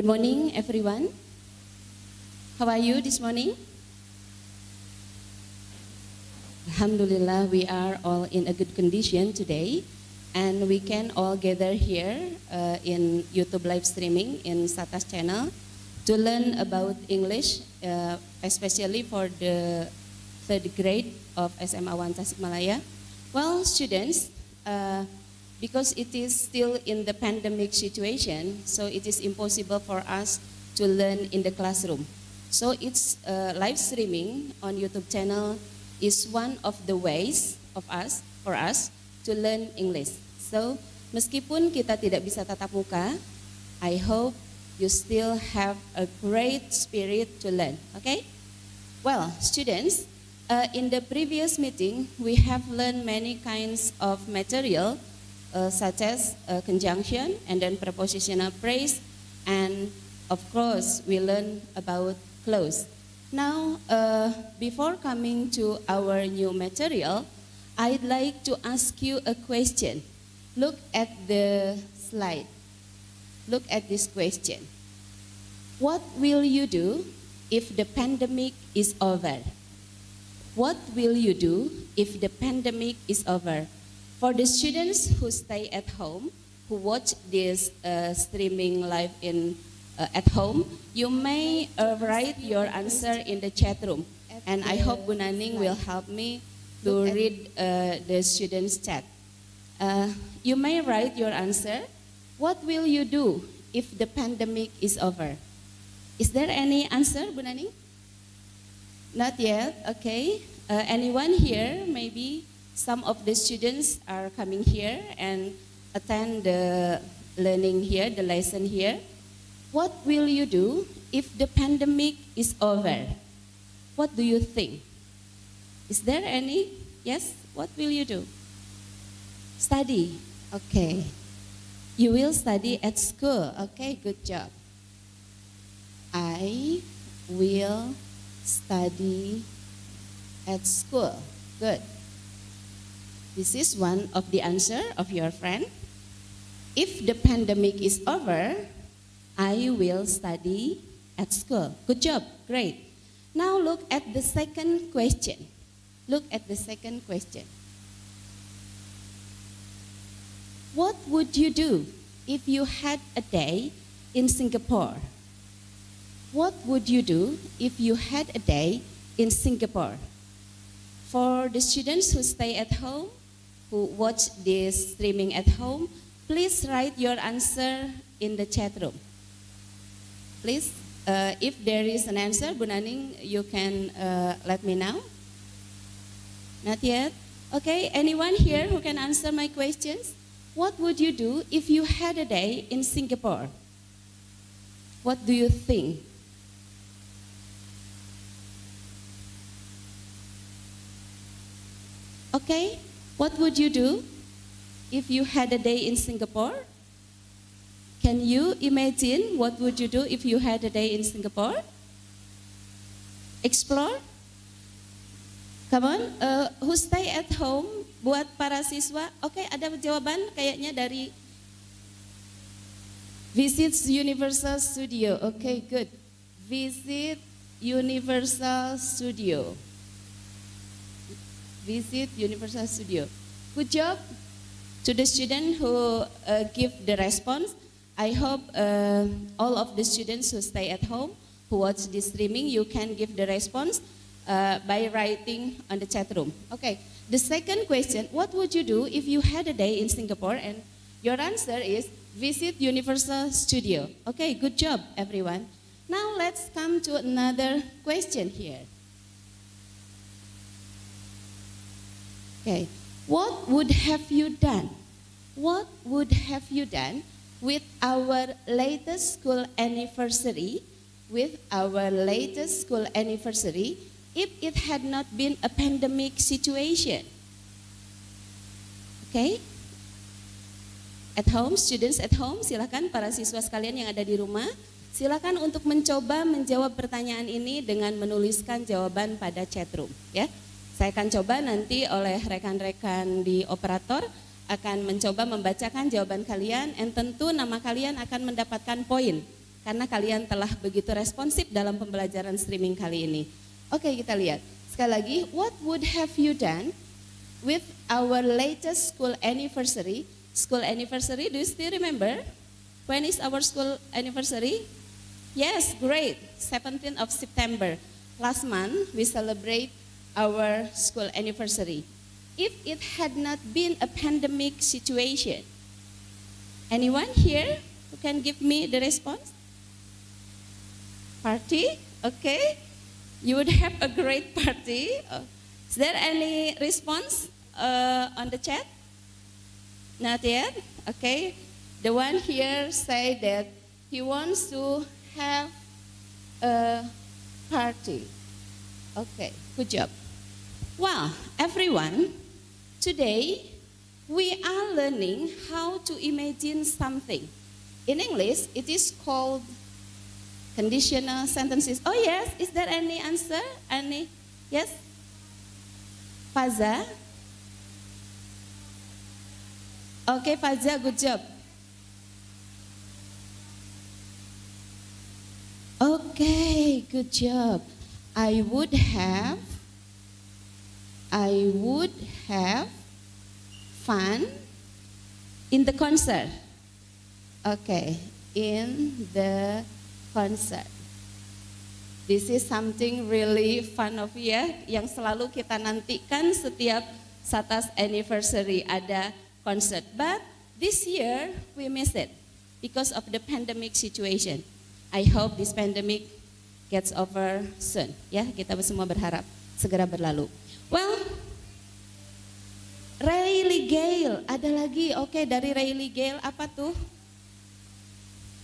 Good morning, everyone. How are you this morning? Alhamdulillah, we are all in a good condition today, and we can all gather here in YouTube live streaming in Satas channel to learn about English, especially for the third grade of SMA 1 Tasikmalaya. Well, students, because it is still in the pandemic situation, so it is impossible for us to learn in the classroom. So it's live streaming on YouTube channel is one of the ways for us to learn English. So meskipun kita tidak bisa tatap muka, I hope you still have a great spirit to learn. Okay? Well, students, in the previous meeting we have learned many kinds of material. Such as conjunction and then prepositional phrase, and of course we learn about clause. Now, before coming to our new material, I'd like to ask you a question. Look at the slide. Look at this question. What will you do if the pandemic is over? What will you do if the pandemic is over? For the students who stay at home, who watch this streaming live at home, you may write your answer in the chat room. And I hope Bu Naning will help me to read the students' chat. You may write your answer. What will you do if the pandemic is over? Is there any answer, Bu Naning? Not yet, okay. Anyone here, maybe? Some of the students are coming here and attend the learning here, the lesson here. What will you do if the pandemic is over? What do you think? Is there any? Yes? What will you do? Study. Okay. You will study at school. Okay, good job. I will study at school. Good. This is one of the answer of your friend. If the pandemic is over, I will study at school. Good job, great. Now look at the second question. Look at the second question. What would you do if you had a day in Singapore? What would you do if you had a day in Singapore? For the students who stay at home, who watch this streaming at home, please write your answer in the chat room. Please, if there is an answer, Bu Naning, you can let me know. Not yet? Okay, anyone here who can answer my questions? What would you do if you had a day in Singapore? What do you think? Okay. What would you do if you had a day in Singapore? Can you imagine what would you do if you had a day in Singapore? Explore? Come on, who stay at home buat para siswa? Oke, ada jawaban kayaknya dari Visit Universal Studio. Oke, good. Visit Universal Studio. Visit Universal Studio. Good job to the student who give the response. I hope all of the students who stay at home, who watch this streaming, you can give the response by writing on the chat room. Okay, the second question, what would you do if you had a day in Singapore? And your answer is visit Universal Studio. Okay, good job everyone. Now let's come to another question here. Okay, what would have you done? What would have you done with our latest school anniversary? With our latest school anniversary, if it had not been a pandemic situation? Okay, at home, students at home, silakan para siswa sekalian yang ada di rumah, silakan untuk mencoba menjawab pertanyaan ini dengan menuliskan jawaban pada chat room, ya. Saya akan coba nanti oleh rekan-rekan di operator akan mencoba membacakan jawaban kalian, dan tentu nama kalian akan mendapatkan poin karena kalian telah begitu responsif dalam pembelajaran streaming kali ini. Oke, kita lihat. Sekali lagi, what would have you done with our latest school anniversary? School anniversary, do you still remember? When is our school anniversary? Yes, great, 17th of September. Last month, we celebrate our school anniversary. If it had not been a pandemic situation, anyone here who can give me the response? Party, okay. You would have a great party. Is there any response on the chat? Not yet, okay. The one here say that he wants to have a party. Okay, good job. Well, everyone, today we are learning how to imagine something. In English, it is called conditional sentences. Oh yes, is there any answer? Any? Yes? Faza? Okay, Faza, good job. Okay, good job. I would have fun in the concert. Okay, in the concert. This is something really fun of ya, yang selalu kita nantikan setiap Satas anniversary ada concert. But this year we miss it because of the pandemic situation. I hope this pandemic gets over soon. Ya, kita semua berharap segera berlalu. Well, Rayleigh Gale, ada lagi. Oke, dari Rayleigh Gale apa tuh?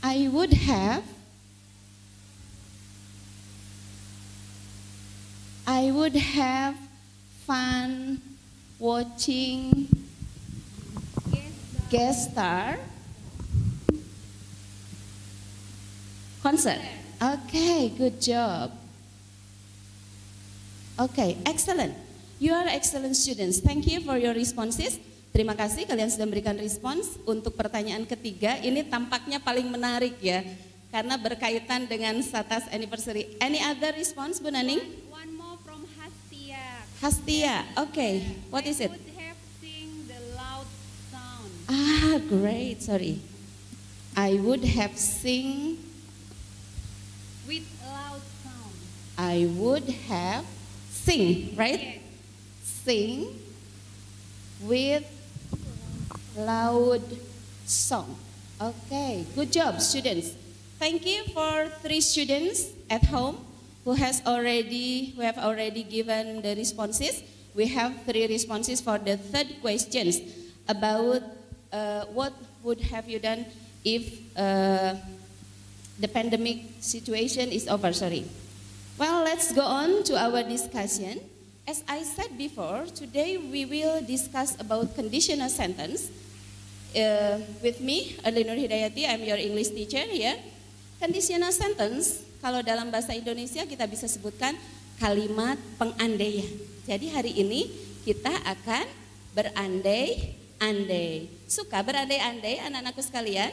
I would have fun watching guest star concert. Okay, good job. Okay, excellent. You are excellent students. Thank you for your responses. Terima kasih kalian sudah memberikan respons. Untuk pertanyaan ketiga, ini tampaknya paling menarik ya, karena berkaitan dengan Satas anniversary. Any other response, Bu Naning? One more from Hastia. Hastia, okay. What is it? I would have sing the loud sound. Ah, great. Sorry. I would have sing. With loud sound. I would have sing, right? Yes. Sing with loud song. Okay, good job, students. Thank you for 3 students at home who have already given the responses. We have 3 responses for the third questions about what would have you done if the pandemic situation is over. Sorry. Well, let's go on to our discussion. As I said before, today we will discuss about conditional sentence. With me, Erlinur Hidayati, I'm your English teacher here. Conditional sentence, kalau dalam bahasa Indonesia kita bisa sebutkan kalimat pengandaian. Jadi hari ini kita akan berandai-andai. Suka berandai-andai anak-anakku sekalian?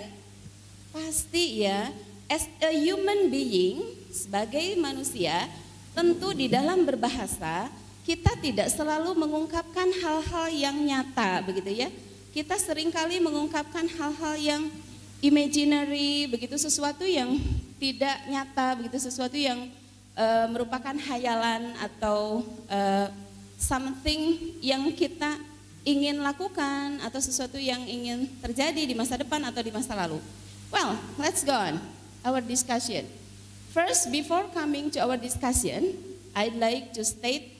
Pasti ya. As a human being, sebagai manusia, tentu di dalam berbahasa kita tidak selalu mengungkapkan hal-hal yang nyata, begitu ya. Kita seringkali mengungkapkan hal-hal yang imaginary, begitu, sesuatu yang tidak nyata, begitu, sesuatu yang merupakan hayalan atau something yang kita ingin lakukan atau sesuatu yang ingin terjadi di masa depan atau di masa lalu. Well, let's go on our discussion. First, before coming to our discussion, I'd like to state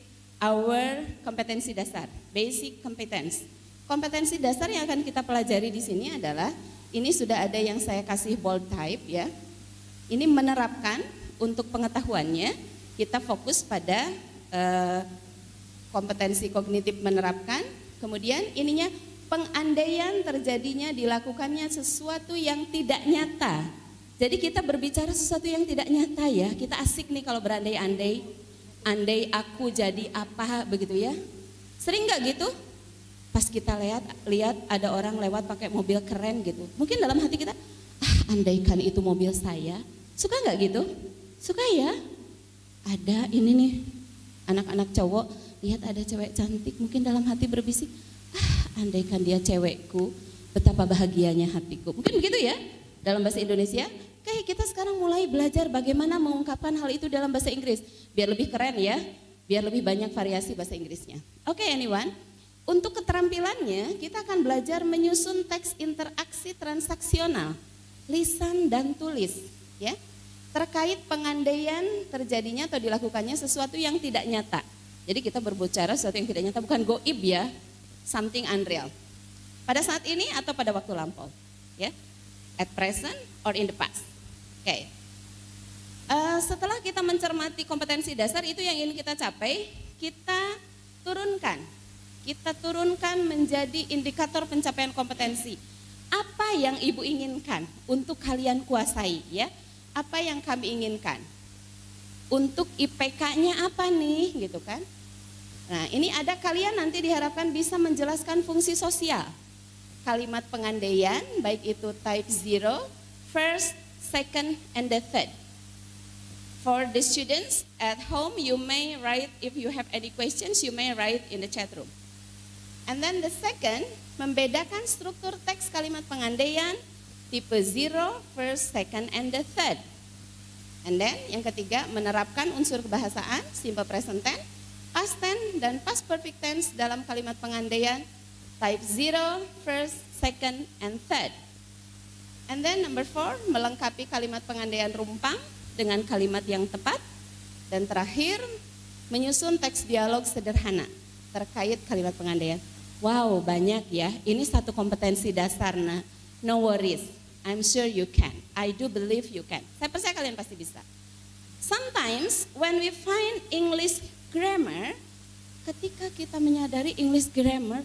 our kompetensi dasar, basic competence. Kompetensi dasar yang akan kita pelajari di sini adalah, ini sudah ada yang saya kasih bold type ya. Ini menerapkan untuk pengetahuannya, kita fokus pada kompetensi kognitif menerapkan, kemudian ininya pengandaian terjadinya dilakukannya sesuatu yang tidak nyata. Jadi kita berbicara sesuatu yang tidak nyata ya, kita asik nih kalau berandai-andai, andai aku jadi apa begitu ya. Sering nggak gitu? Pas kita lihat ada orang lewat pakai mobil keren gitu, mungkin dalam hati kita, andaikan itu mobil saya, Suka nggak gitu? Suka ya? Ada ini nih, anak-anak cowok, lihat ada cewek cantik, mungkin dalam hati berbisik, andaikan dia cewekku, betapa bahagianya hatiku. Mungkin begitu ya, dalam bahasa Indonesia. Kayak kita sekarang mulai belajar bagaimana mengungkapkan hal itu dalam bahasa Inggris. Biar lebih keren ya, biar lebih banyak variasi bahasa Inggrisnya. Oke, anyone? Untuk keterampilannya, kita akan belajar menyusun teks interaksi transaksional, lisan dan tulis, ya. Terkait pengandaian terjadinya atau dilakukannya sesuatu yang tidak nyata. Jadi kita berbicara sesuatu yang tidak nyata, bukan goib ya, something unreal. Pada saat ini atau pada waktu lampau, ya, at present or in the past. Oke. Setelah kita mencermati kompetensi dasar itu yang ingin kita capai, kita turunkan menjadi indikator pencapaian kompetensi. Apa yang Ibu inginkan untuk kalian kuasai, ya? Apa yang kami inginkan? Untuk IPK-nya apa nih, gitu kan? Nah, ini ada kalian nanti diharapkan bisa menjelaskan fungsi sosial. Kalimat pengandaian, baik itu type 0, first, second, and the third. For the students at home, you may write, if you have any questions, you may write in the chat room. And then the second, membedakan struktur teks kalimat pengandaian, tipe 0, first, second, and the third. And then yang ketiga, menerapkan unsur kebahasaan, simple present tense, past tense, dan past perfect tense dalam kalimat pengandaian, type 0, first, second, and third. And then number 4, melengkapi kalimat pengandaian rumpang dengan kalimat yang tepat. Dan terakhir, menyusun teks dialog sederhana terkait kalimat pengandaian. Wow, banyak ya, ini satu kompetensi dasar, nah, no worries. I'm sure you can. I do believe you can. Saya percaya kalian pasti bisa. Sometimes when we find English grammar, ketika kita menyadari English grammar,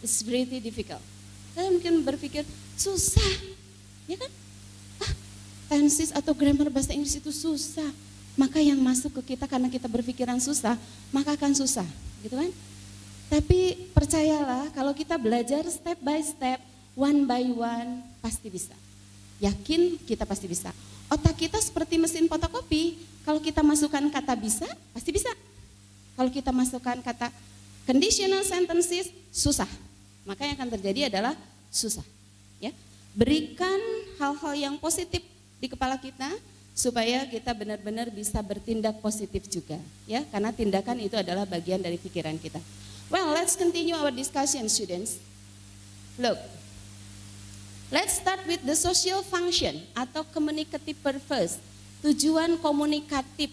it's pretty difficult. Kalian mungkin berpikir susah, ya kan? Tenses atau grammar bahasa Inggris itu susah. Maka yang masuk ke kita karena kita berpikiran susah, maka akan susah, gitu kan? Tapi percayalah, kalau kita belajar step by step, one by one, pasti bisa. Yakin kita pasti bisa. Otak kita seperti mesin fotokopi, kalau kita masukkan kata bisa, pasti bisa. Kalau kita masukkan kata conditional sentences, susah. Maka yang akan terjadi adalah susah. Ya, berikan hal-hal yang positif di kepala kita, supaya kita benar-benar bisa bertindak positif juga. Ya, karena tindakan itu adalah bagian dari pikiran kita. Well, let's continue our discussion, students. Look. Let's start with the social function atau communicative purpose, tujuan komunikatif,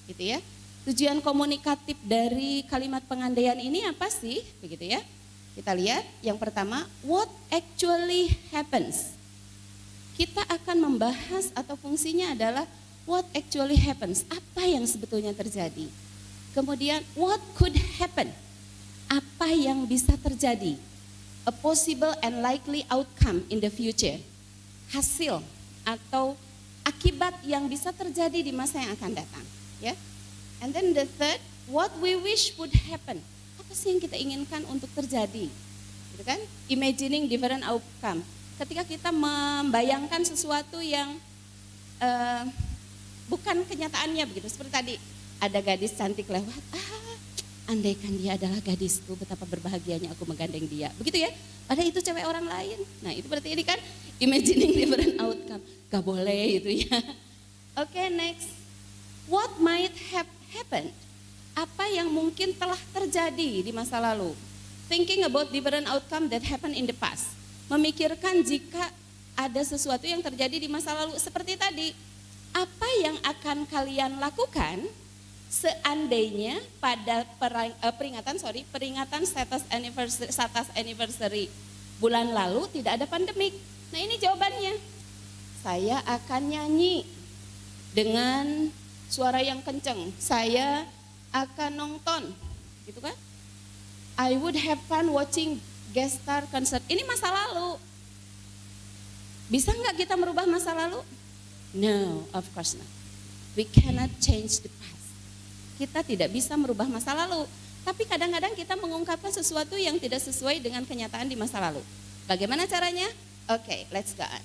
gitu ya. Tujuan komunikatif dari kalimat pengandaian ini apa sih, begitu ya? Kita lihat yang pertama, what actually happens. Kita akan membahas atau fungsinya adalah what actually happens, apa yang sebetulnya terjadi. Kemudian what could happen, apa yang bisa terjadi. A possible and likely outcome in the future. Hasil atau akibat yang bisa terjadi di masa yang akan datang, ya. And then the third, what we wish would happen. Apa sih yang kita inginkan untuk terjadi? Gitu kan? Imagining different outcome. Ketika kita membayangkan sesuatu yang bukan kenyataannya begitu. Seperti tadi ada gadis cantik lewat, andaikan dia adalah gadisku, betapa berbahagianya aku menggandeng dia. Begitu ya, padahal itu cewek orang lain. Nah itu berarti ini kan imagining different outcome. Gak boleh itu ya. Oke, next. What might have happened? Apa yang mungkin telah terjadi di masa lalu? Thinking about different outcome that happened in the past. Memikirkan jika ada sesuatu yang terjadi di masa lalu seperti tadi. Apa yang akan kalian lakukan seandainya pada peringatan status anniversary bulan lalu tidak ada pandemik? Nah ini jawabannya. Saya akan nyanyi dengan suara yang kenceng. Saya akan nonton, gitu kan? I would have fun watching guest star concert. Ini masa lalu. Bisa nggak kita merubah masa lalu? No, of course not. We cannot change the past. Kita tidak bisa merubah masa lalu. Tapi kadang-kadang kita mengungkapkan sesuatu yang tidak sesuai dengan kenyataan di masa lalu. Bagaimana caranya? Oke, let's go on.